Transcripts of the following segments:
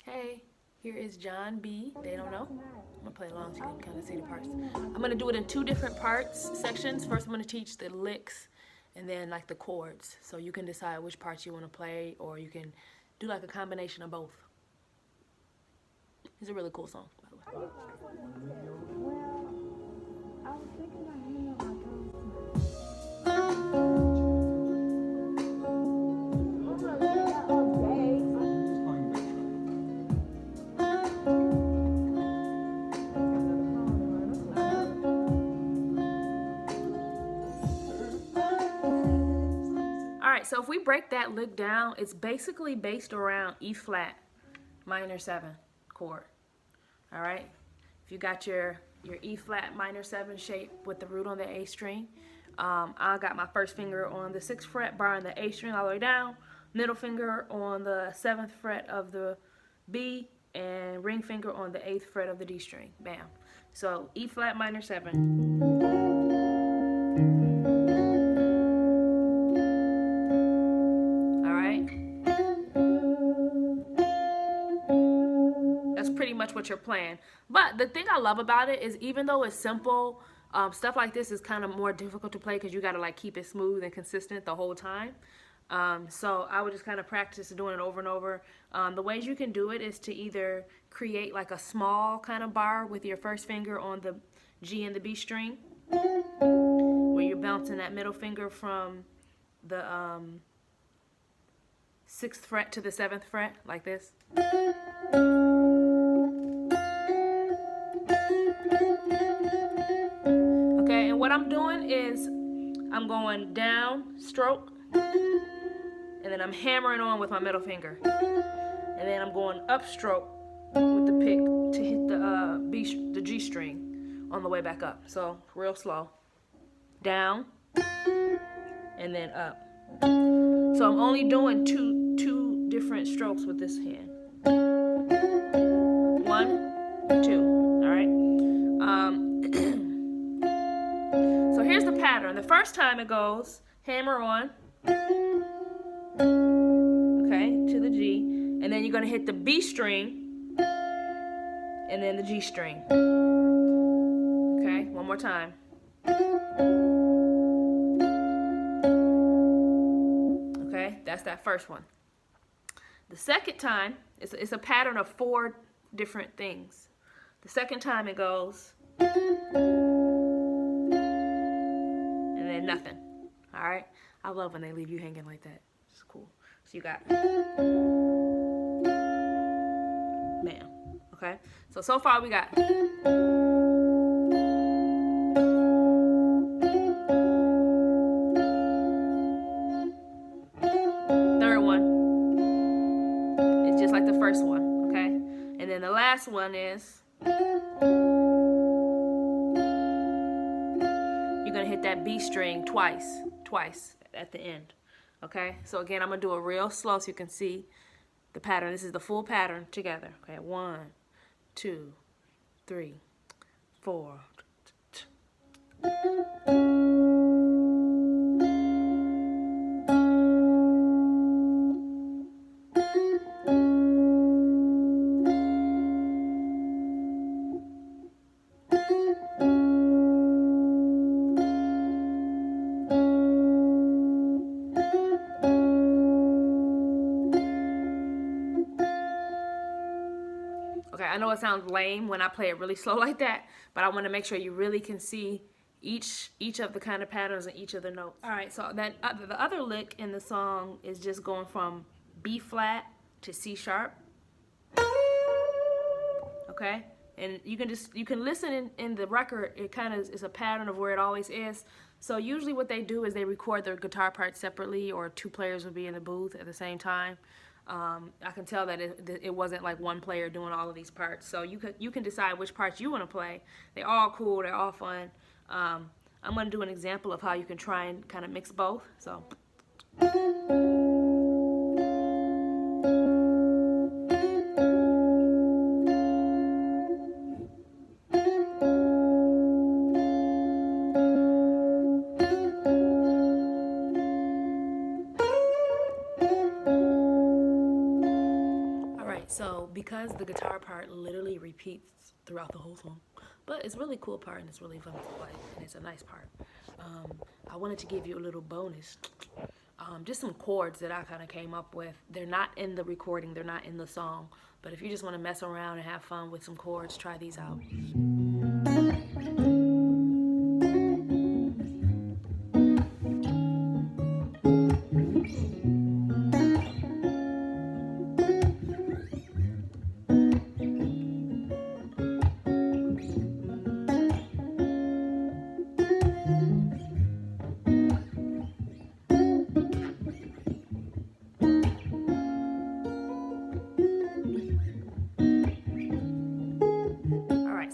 Hey, here is John B. They don't know. I'm gonna play along so you can kind of see the parts. I'm gonna do it in two different parts, sections. First, I'm gonna teach the licks and then like the chords. So you can decide which parts you wanna play, or you can do like a combination of both. It's a really cool song, by the way. Alright, so if we break that lick down, it's basically based around E flat minor 7 chord. Alright, if you got your E flat minor 7 shape with the root on the A string, I got my first finger on the 6th fret, barring the A string all the way down, middle finger on the 7th fret of the B, and ring finger on the 8th fret of the D string. Bam. So E flat minor 7. Pretty much what you're playing. But the thing I love about it is, even though it's simple, stuff like this is kind of more difficult to play because you got to like keep it smooth and consistent the whole time. So I would just kind of practice doing it over and over. The ways you can do it is to either create like a small kind of bar with your first finger on the G and the B string, where you're bouncing that middle finger from the 6th fret to the 7th fret, like this. What I'm doing is I'm going down, stroke, and then I'm hammering on with my middle finger. And then I'm going up stroke with the pick to hit the G string on the way back up. So real slow. Down, and then up. So I'm only doing two different strokes with this hand. 1, 2. So here's the pattern. The first time it goes hammer on, okay, to the G, and then you're going to hit the B string and then the G string. Okay, one more time. Okay, that's that first one. The second time, it's a pattern of 4 different things. The second time it goes, and then nothing. All right, I love when they leave you hanging like that. It's cool. So you got bam. Okay, so far we got third one. It's just like the first one. Okay, and then the last one is you're gonna hit that B string twice at the end. Okay, so again, I'm gonna do it real slow so you can see the pattern. This is the full pattern together. Okay, 1, 2, 3, 4. Okay, I know it sounds lame when I play it really slow like that, but I want to make sure you really can see each of the kind of patterns and each of the notes. All right, so then the other lick in the song is just going from B flat to C sharp. Okay, and you can listen in the record. It kind of is a pattern of where it always is. So usually what they do is they record their guitar parts separately, or 2 players will be in the booth at the same time. I can tell that it wasn't like one player doing all of these parts. So you can decide which parts you want to play. They're all cool. They're all fun. I'm going to do an example of how you can try and kind of mix both. So. So because the guitar part literally repeats throughout the whole song, but it's a really cool part and it's really fun to play and it's a nice part. I wanted to give you a little bonus. Just some chords that I kind of came up with. They're not in the recording, they're not in the song, but if you just want to mess around and have fun with some chords, try these out.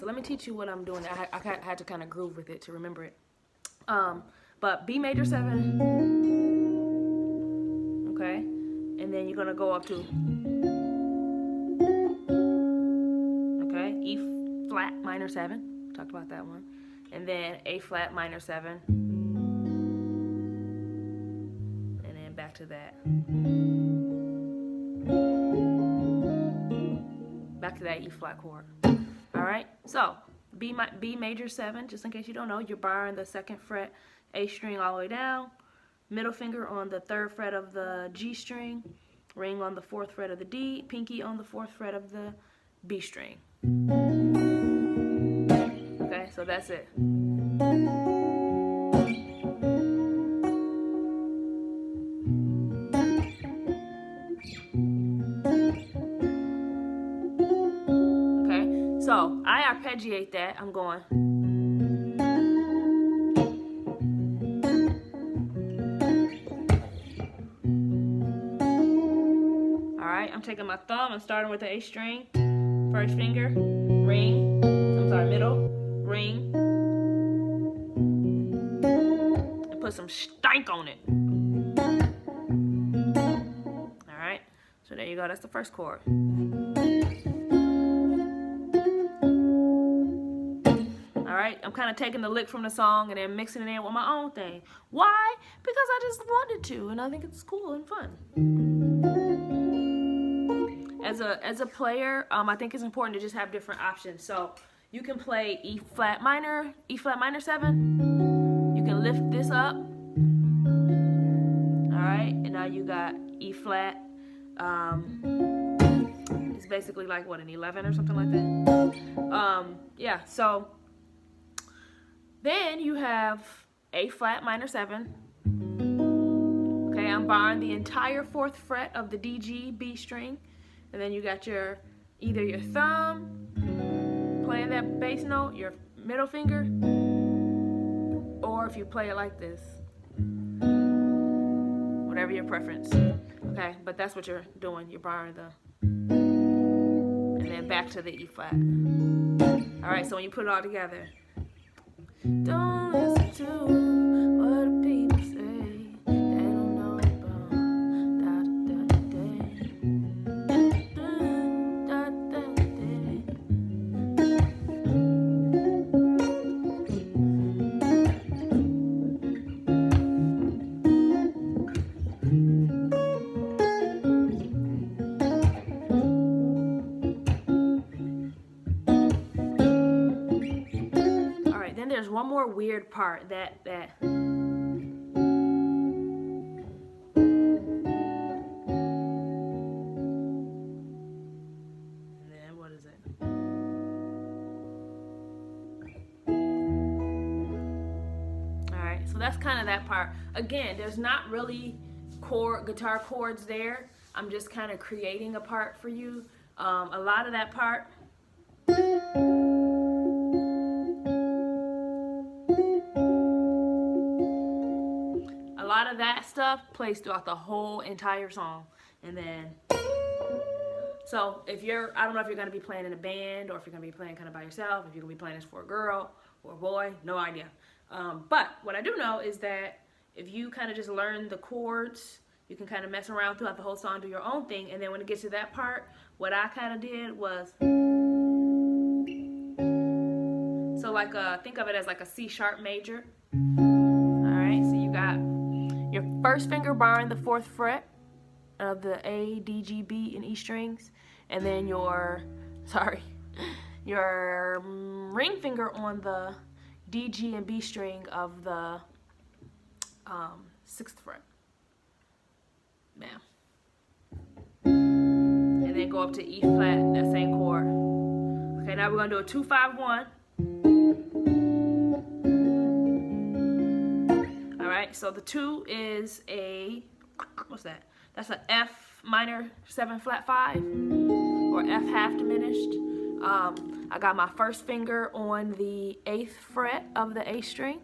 So let me teach you what I'm doing. I had to kind of groove with it to remember it. But B major 7, okay? And then you're gonna go up to, okay, E flat minor 7. Talked about that one. And then A flat minor 7. And then back to that. Back to that E flat chord. Alright, so B major 7, just in case you don't know, you're barring the 2nd fret A string all the way down, middle finger on the 3rd fret of the G string, ring on the 4th fret of the D, pinky on the 4th fret of the B string. Okay, so that's it. So I arpeggiate that. I'm going. Alright, I'm taking my thumb. I'm starting with the A string. First finger, ring. I'm sorry, middle, ring. And put some stank on it. Alright, so there you go. That's the first chord. Alright, I'm kind of taking the lick from the song and then mixing it in with my own thing. Why? Because I just wanted to, and I think it's cool and fun. As a player, I think it's important to just have different options. So you can play E flat minor 7. You can lift this up. Alright, and now you got E flat. It's basically like what, an 11 or something like that. Yeah, so then you have A flat minor 7. Okay, I'm barring the entire 4th fret of the D, G, B string. And then you got either your thumb playing that bass note, your middle finger, or if you play it like this. Whatever your preference. Okay, but that's what you're doing. You're barring the, and then back to the E flat. Alright, so when you put it all together, don't listen to what the people say. They don't know about there's one more weird part that and then what is it? Alright, so that's kind of that part. Again, there's not really guitar chords there. I'm just kind of creating a part for you. A lot of that part that stuff plays throughout the whole entire song. And then, so if I don't know if you're going to be playing in a band or if you're going to be playing kind of by yourself, if you're going to be playing this for a girl or a boy, no idea. But what I do know is that if you kind of just learn the chords, you can kind of mess around throughout the whole song, do your own thing, and then when it gets to that part, what I kind of did was, so like think of it as like a C sharp major. Alright, so you got your first finger barring the 4th fret of the A, D, G, B, and E strings, and then your ring finger on the D, G, and B string of the 6th fret. Bam. And then go up to E flat, that same chord. Okay, now we're gonna do a 2-5-1. All right, so the 2 is a, what's that? That's an F minor 7 flat 5, or F half diminished. I got my first finger on the 8th fret of the A string,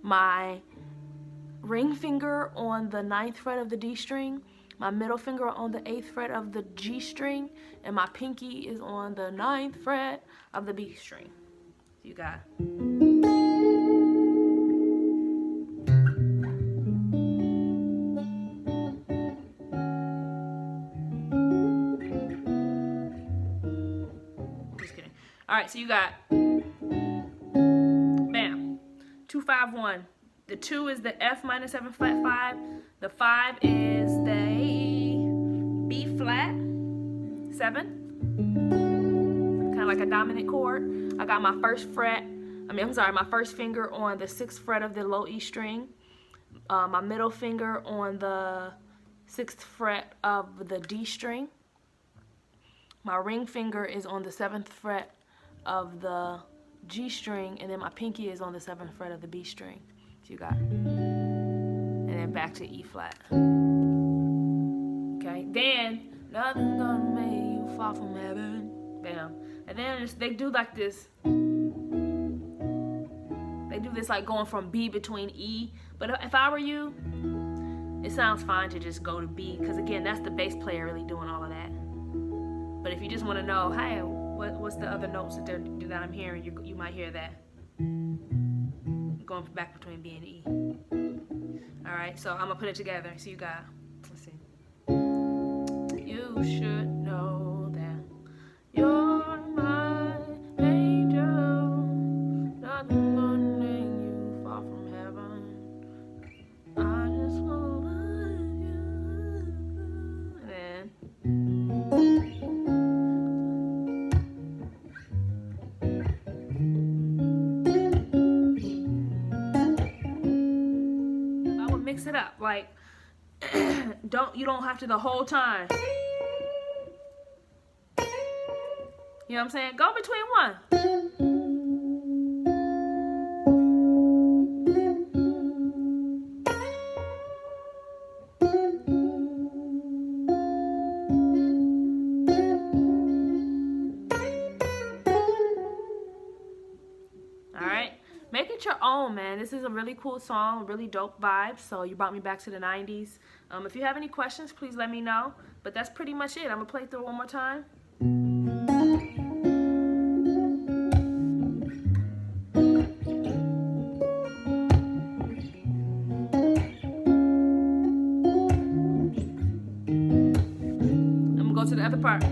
my ring finger on the 9th fret of the D string, my middle finger on the 8th fret of the G string, and my pinky is on the 9th fret of the B string. So you got Alright, so you got, bam, 2-5-1. The 2 is the F minor 7 flat 5. The 5 is the B flat 7. Kind of like a dominant chord. I got my first finger on the 6th fret of the low E string. My middle finger on the 6th fret of the D string. My ring finger is on the 7th fret of the G string, and then my pinky is on the 7th fret of the B string. So you got, and then back to E flat. Okay, then nothing's gonna make you fall from heaven. Bam. And then they do like this. They do this like going from B between E. But if I were you, it sounds fine to just go to B, because again, that's the bass player really doing all of that. But if you just want to know, hey, what's the other notes that I'm hearing, you might hear that. Going back between B and E. Alright, so I'm going to put it together. So you got, let's see. You should know that you're my angel. Nothing gonna make you fall from heaven. I just want to love you. And then mix it up, like you don't have to the whole time. You know what I'm saying? Go between one. Make it your own, man. This is a really cool song, really dope vibe. So you brought me back to the 90s. If you have any questions, please let me know. But that's pretty much it. I'm going to play through it one more time. I'm going to go to the other part.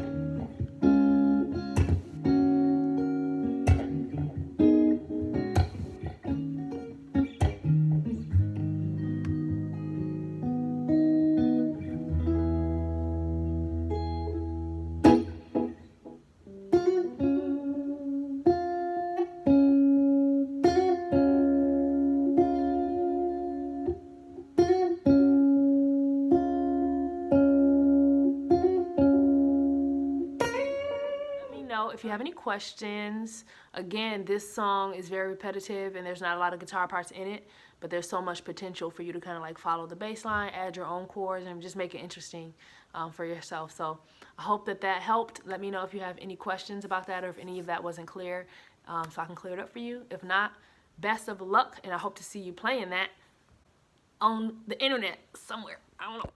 If you have any questions. Again, this song is very repetitive and there's not a lot of guitar parts in it, but there's so much potential for you to kind of like follow the bass line, add your own chords, and just make it interesting for yourself. So I hope that helped. Let me know if you have any questions about that or if any of that wasn't clear, so I can clear it up for you. If not, best of luck, and I hope to see you playing that on the internet somewhere. I don't know.